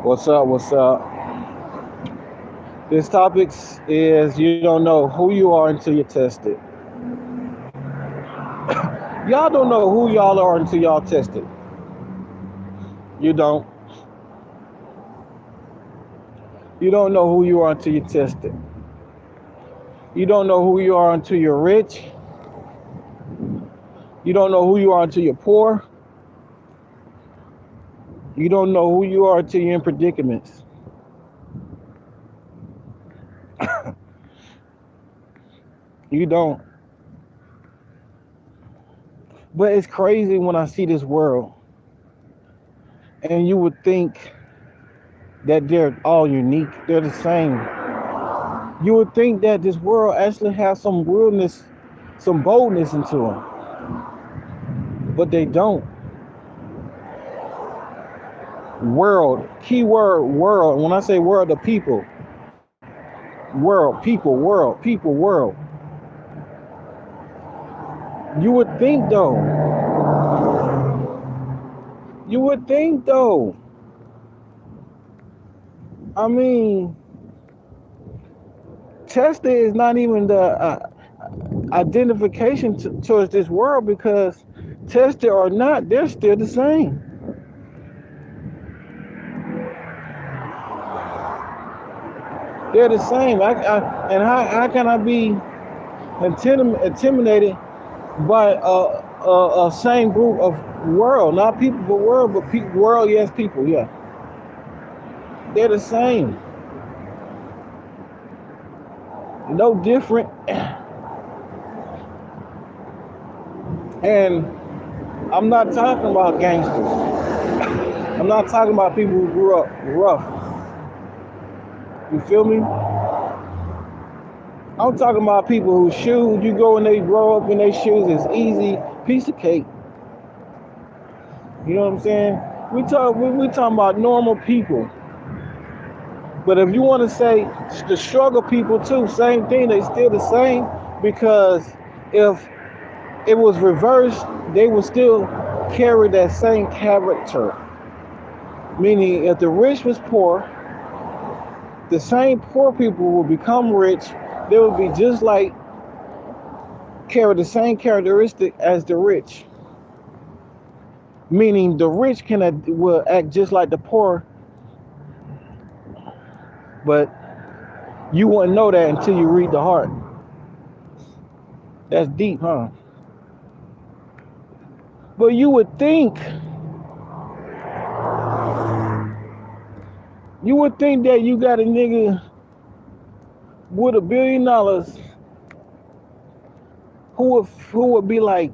What's up? What's up? This topic is you don't know who you are until you're tested. Y'all don't know who y'all are until y'all tested. You don't. You don't know who you are until you're tested. You don't know who you are until you're rich. You don't know who you are until you're poor. You don't know who you are until you're in predicaments. You don't. But it's crazy when I see this world, and you would think that they're all unique. They're the same. You would think that this world actually has some realness, some boldness into them, but they don't. World, keyword world. When I say world, the people, world. You would think though, you would think though. I mean, Tesla is not even the identification towards this world because tested or not, they're still the same. They're the same. And how can I be intimidated by a same group of world, not people, but world, but world, yes, people, yeah, they're the same, no different. And I'm not talking about gangsters. I'm not talking about people who grew up rough. You feel me? I'm talking about people whose shoes you go and they grow up in their shoes is easy, piece of cake. You know what I'm saying? We talking about normal people. But if you want to say the struggle people too, same thing, they still the same because if it was reversed, they would still carry that same character. Meaning if the rich was poor, the same poor people will become rich. They would be just like carry the same characteristic as the rich. Meaning the rich will act just like the poor, but you wouldn't know that until you read the heart. That's deep, huh? But you would think that you got a nigga with $1 billion who would be like,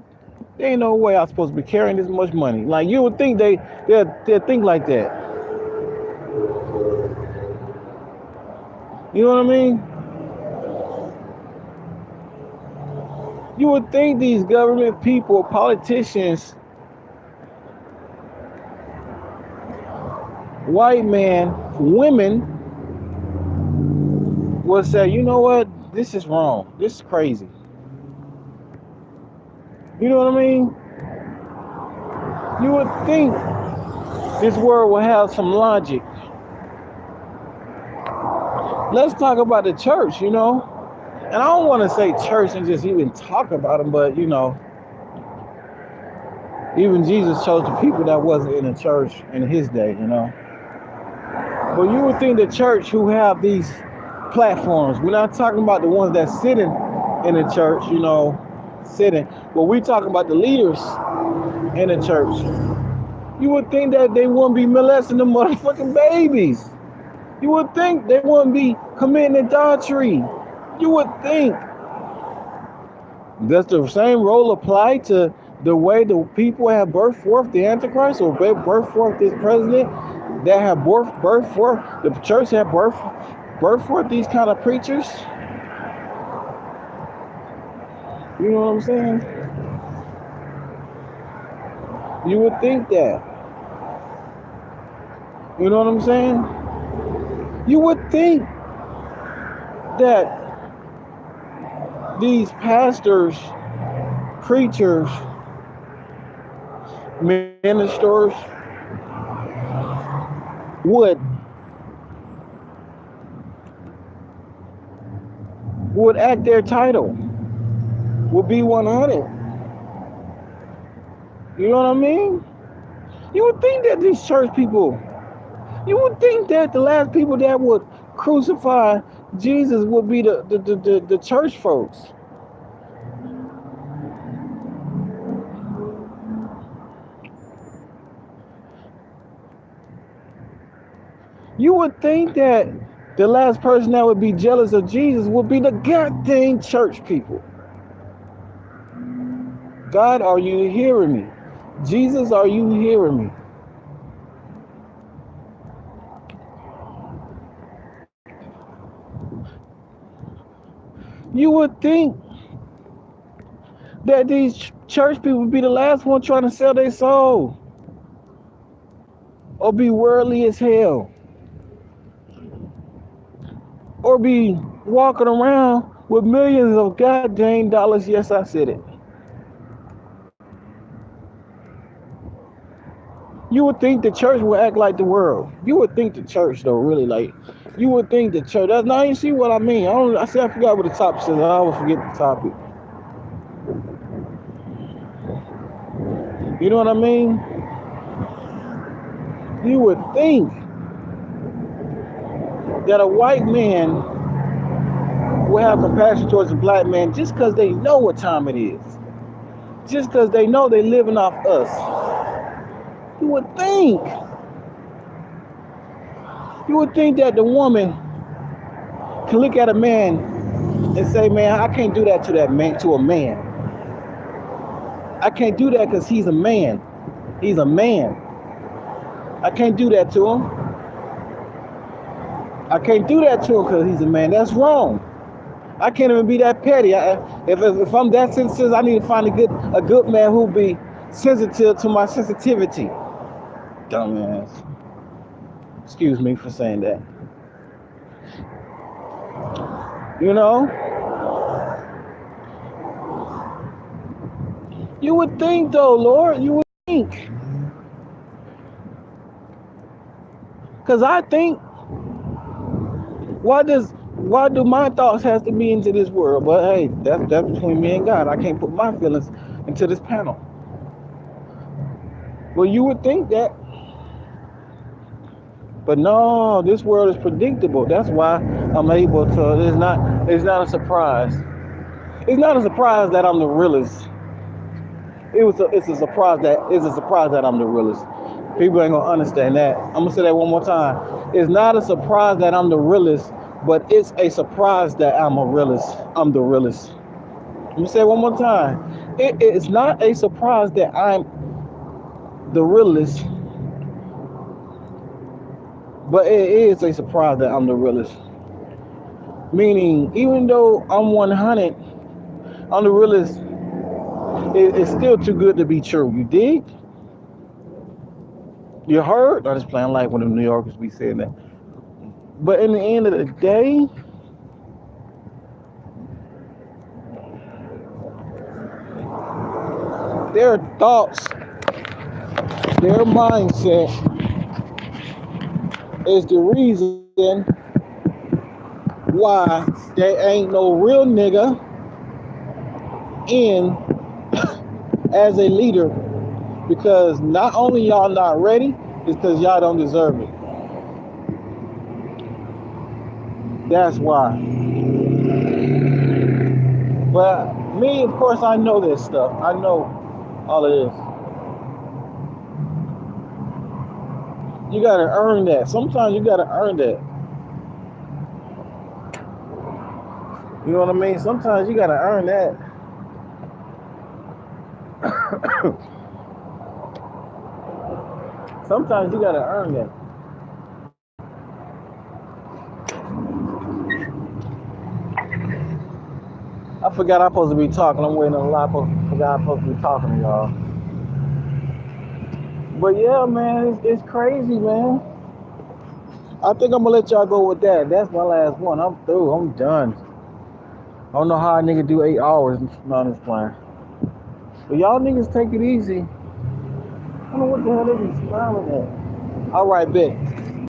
there ain't no way I'm supposed to be carrying this much money. Like you would think they'll think like that. You know what I mean? You would think these government people, politicians, white man, women would say, you know what? This is wrong. This is crazy. You know what I mean? You would think this world will have some logic. Let's talk about the church, you know? And I don't want to say church and just even talk about them, but you know, even Jesus chose the people that wasn't in the church in his day, you know. But you would think the church who have these platforms, we're not talking about the ones that sitting in the church, you know, sitting, but we talking about the leaders in the church. You would think that they wouldn't be molesting the motherfucking babies. You would think they wouldn't be committing adultery. You would think. Does the same role apply to the way the people have birthed forth the Antichrist or birthed forth this president that have birthed forth, the church have birthed forth these kind of preachers? You know what I'm saying? You would think that. You know what I'm saying? You would think that these pastors, preachers, ministers, would act their title, would be 100. You know what I mean? You would think that these church people, you would think that the last people that would crucify Jesus would be the church folks. You would think that the last person that would be jealous of Jesus would be the goddamn church people. God, are you hearing me? Jesus, are you hearing me? You would think that these church people would be the last one trying to sell their soul or be worldly as hell or be walking around with millions of goddamn dollars. Yes, I said it. You would think the church would act like the world. You would think the church, though, really, like, you would think the church. Now, you see what I mean? I said I forgot what the topic says. I always forget the topic. You know what I mean? You would think that a white man will have compassion towards a black man just because they know what time it is. Just because they know they're living off us. You would think that the woman can look at a man and say, man, I can't do that to a man. I can't do that because he's a man. He's a man. I can't do that to him. I can't do that to him because he's a man. That's wrong. I can't even be that petty. If I'm that sensitive, I need to find a good man who'll be sensitive to my sensitivity. Dumbass. Excuse me for saying that. You know? You would think, though, Lord. You would think. Because I think, why do my thoughts have to be into this world? But hey, that's between me and God. I can't put my feelings into this panel. Well, you would think that. But no, this world is predictable. That's why I'm able to. It's not a surprise. It's not a surprise that I'm the realest. It's a surprise that I'm the realest. People ain't gonna understand that. I'm gonna say that one more time. It's not a surprise that I'm the realest, but it's a surprise that I'm a realist. I'm the realest. Let me say it one more time. It's not a surprise that I'm the realest, but it is a surprise that I'm the realest. Meaning, even though I'm 100, I'm the realest. It's still too good to be true. You dig? You heard? I'm just playing like when the New Yorkers be saying that. But in the end of the day, their thoughts, their mindset is the reason why there ain't no real nigga in as a leader, because not only y'all not ready, it's because y'all don't deserve it. That's why. But me, of course, I know this stuff. I know all of this. You gotta earn that. Sometimes you gotta earn that. You know what I mean? Sometimes you gotta earn that. Sometimes you gotta earn that. I forgot I'm supposed to be talking. I'm waiting on a lot. Forgot I'm supposed to be talking to y'all. But yeah, man, it's crazy, man. I think I'm gonna let y'all go with that. That's my last one. I'm through. I'm done. I don't know how a nigga do 8 hours on this plan. But y'all niggas take it easy. I don't know what the hell they be smiling at. All right, bet.